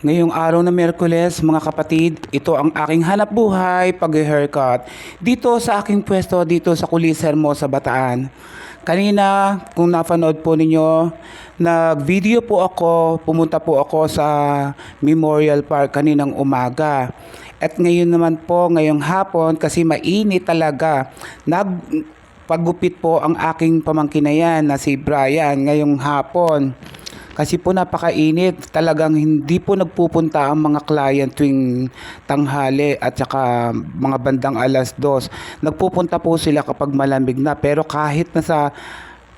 Ngayong araw na Miyerkules, mga kapatid, ito ang aking hanap buhay pag-haircut dito sa aking pwesto dito sa Kulis Hermosa, Bataan. Kanina, kung napanood po ninyo, nag-video po ako, pumunta po ako sa Memorial Park kaninang umaga. At ngayon naman po, ngayong hapon, kasi mainit talaga, nagpagupit po ang aking pamangkin na yan na si Brian ngayong hapon. Kasi po napakainit, talagang hindi po nagpupunta ang mga client tuwing tanghali at saka mga bandang 2:00. Nagpupunta po sila kapag malamig na, pero kahit na sa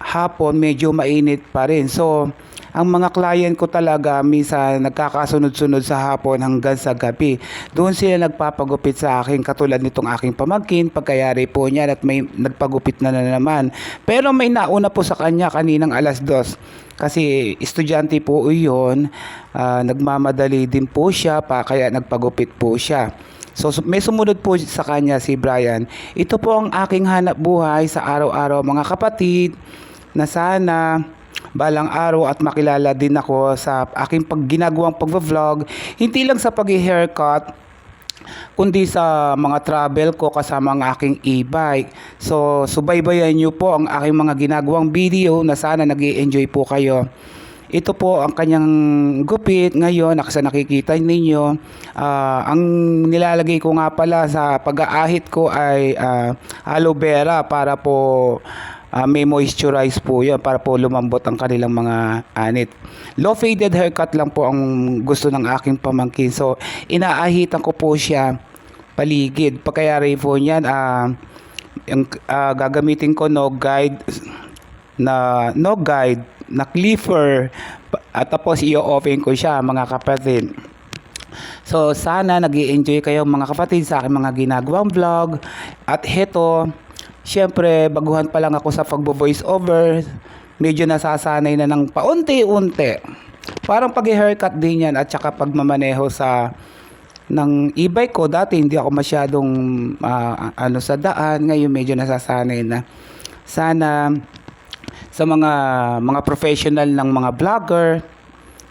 hapon medyo mainit pa rin. So, ang mga client ko talaga minsan nagkakasunod-sunod sa hapon hanggang sa gabi. Doon sila nagpapagupit sa akin, katulad nitong aking pamangkin, pagkayari po niya at may nagpagupit na naman. Pero may nauna po sa kanya kaninang 2:00. Kasi estudyante po iyon, nagmamadali din po siya pa kaya nagpagupit po siya. So may sumunod po sa kanya si Brian. Ito po ang aking hanap buhay sa araw-araw, mga kapatid, na sana balang araw at makilala din ako sa aking ginagawang pagva-vlog, hindi lang sa pag-haircut, kundi sa mga travel ko kasama ang aking e-bike. So, subaybayan nyo po ang aking mga ginagawang video na sana nag-i-enjoy po kayo. Ito po ang kanyang gupit ngayon, sa nakikita ninyo. Ang nilalagay ko nga pala sa pag-aahit ko ay aloe vera para po may moisturize po yun para po lumambot ang kanilang mga anit. Low faded haircut lang po ang gusto ng aking pamangkin. So, inaahitan ko po siya paligid. Pagkayari po niyan, gagamitin ko no guide na clipper at tapos i-open ko siya, mga kapatid. So, sana nag-i-enjoy kayo, mga kapatid, sa aking mga ginagawang vlog. At heto, siyempre, baguhan pa lang ako sa pagbo-voice over. Medyo nasasanay na ng paunti-unti. Parang pag-haircut din yan at saka pagmamaneho ng e-bike ko. Dati hindi ako masyadong sa daan. Ngayon medyo nasasanay na. Sana sa mga professional ng mga vlogger,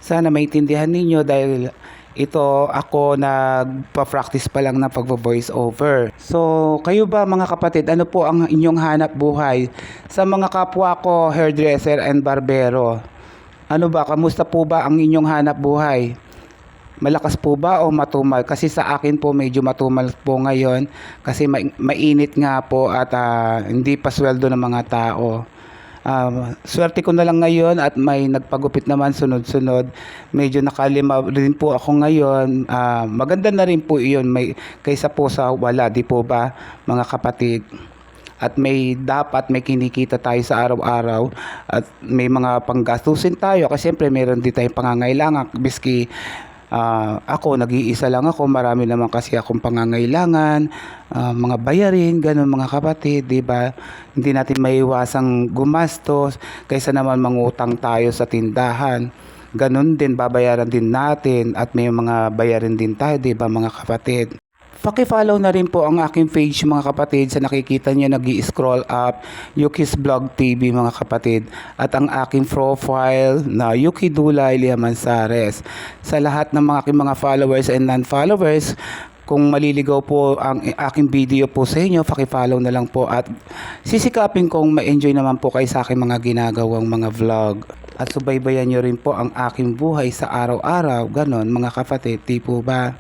sana maintindihan ninyo dahil ito ako nagpa-practice pa lang ng pagvo-voice over. So, kayo ba, mga kapatid, ano po ang inyong hanap buhay? Sa mga kapwa ko, hairdresser and barbero, ano ba, kamusta po ba ang inyong hanap buhay? Malakas po ba o matumal? Kasi sa akin po medyo matumal po ngayon kasi mainit nga po at hindi pa sweldo ng mga tao. Swerte ko na lang ngayon at may nagpagupit naman sunod-sunod. Medyo nakalima rin po ako ngayon. Maganda na rin po iyon kaysa po sa wala, di po ba, mga kapatid? At may kinikita tayo sa araw-araw at may mga panggastusin tayo kasi siyempre meron din tayong pangangailangan. Biski ako, nag-iisa lang ako, marami naman kasi akong pangangailangan, mga bayarin, ganun, mga kapatid, di ba? Hindi natin maiwasang gumastos kaysa naman mangutang tayo sa tindahan. Ganun din, babayaran din natin at may mga bayarin din tayo, di ba, mga kapatid? Paki-follow na rin po ang aking page, mga kapatid. Sa nakikita nyo, nag-i-scroll up, Yuki's Vlog TV, mga kapatid. At ang aking profile na Yuki Dulay Liamansares. Sa lahat ng mga followers and non-followers, kung maliligaw po ang aking video po sa inyo, paki-follow na lang po at sisikapin kong ma-enjoy naman po kayo sa aking mga ginagawang mga vlog. At subaybayan nyo rin po ang aking buhay sa araw-araw. Ganon, mga kapatid, di po ba?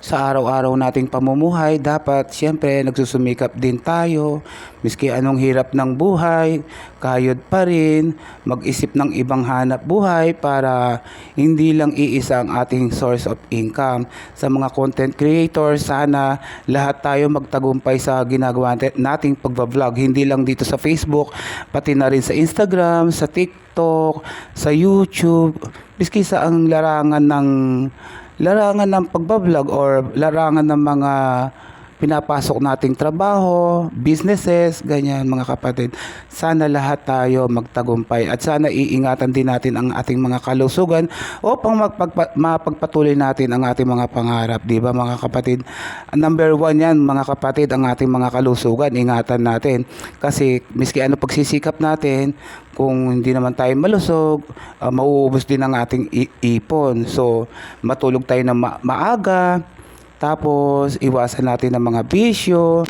Sa araw-araw nating pamumuhay, dapat siyempre nagsusumikap din tayo. Miski anong hirap ng buhay, kayod pa rin mag-isip ng ibang hanap buhay para hindi lang iisa ang ating source of income. Sa mga content creators, sana lahat tayo magtagumpay sa ginagawa nating pagbablog. Hindi lang dito sa Facebook, pati na rin sa Instagram, sa TikTok, sa YouTube, miski sa ang larangan ng pagbablog or larangan ng mga pinapasok nating trabaho, businesses, ganyan mga kapatid. Sana lahat tayo magtagumpay at sana iingatan din natin ang ating mga kalusugan upang mapagpatuloy natin ang ating mga pangarap, di ba mga kapatid? Number one yan mga kapatid, ang ating mga kalusugan, ingatan natin. Kasi miski ano pagsisikap natin, kung hindi naman tayo malusog, mauubos din ang ating ipon. So, matulog tayo ng maaga, tapos iwasan natin ng mga bisyo,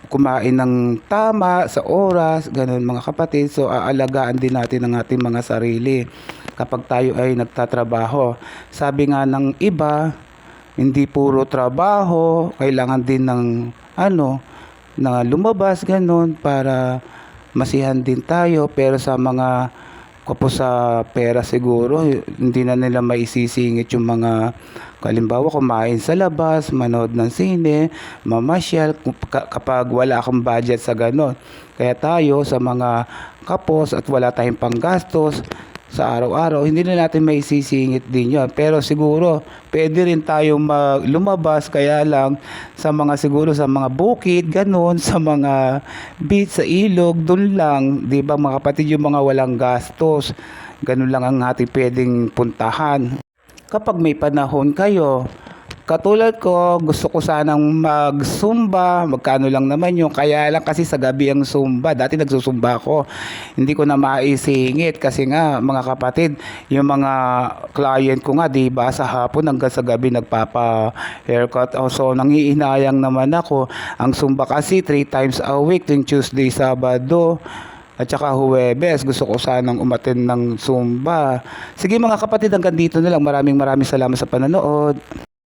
kumain ng tama sa oras, ganun mga kapatid. So, aalagaan din natin ang ating mga sarili kapag tayo ay nagtatrabaho. Sabi nga ng iba, hindi puro trabaho, kailangan din ng na lumabas ganun para masihan din tayo, pero sa mga kapos sa pera siguro hindi na nila maisisingit yung mga kalimbawa kumain sa labas, manood ng sine, mamasyal kapag wala kang budget sa ganon. Kaya tayo sa mga kapos at wala tayong panggastos sa araw-araw, hindi na natin maisisingit din yun. Pero siguro, pwede rin tayong lumabas, kaya lang sa mga siguro sa mga bukid, ganun, sa mga beach, sa ilog, dun lang, di ba mga kapatid, yung mga walang gastos, ganun lang ang ating pwedeng puntahan. Kapag may panahon kayo, katulad ko, gusto ko sanang mag-zumba, magkano lang naman yung, kaya lang kasi sa gabi ang zumba, dati nagsusumba ako, hindi ko na maisingit kasi nga mga kapatid, yung mga client ko nga, di ba, sa hapon hanggang sa gabi nagpapa-haircut, so nangiinayang naman ako, ang zumba kasi 3 times a week, yung Tuesday, Sabado, at saka Huwebes, gusto ko sanang umattend ng Zumba. Sige mga kapatid, hanggang dito na lang. Maraming salamat sa panonood.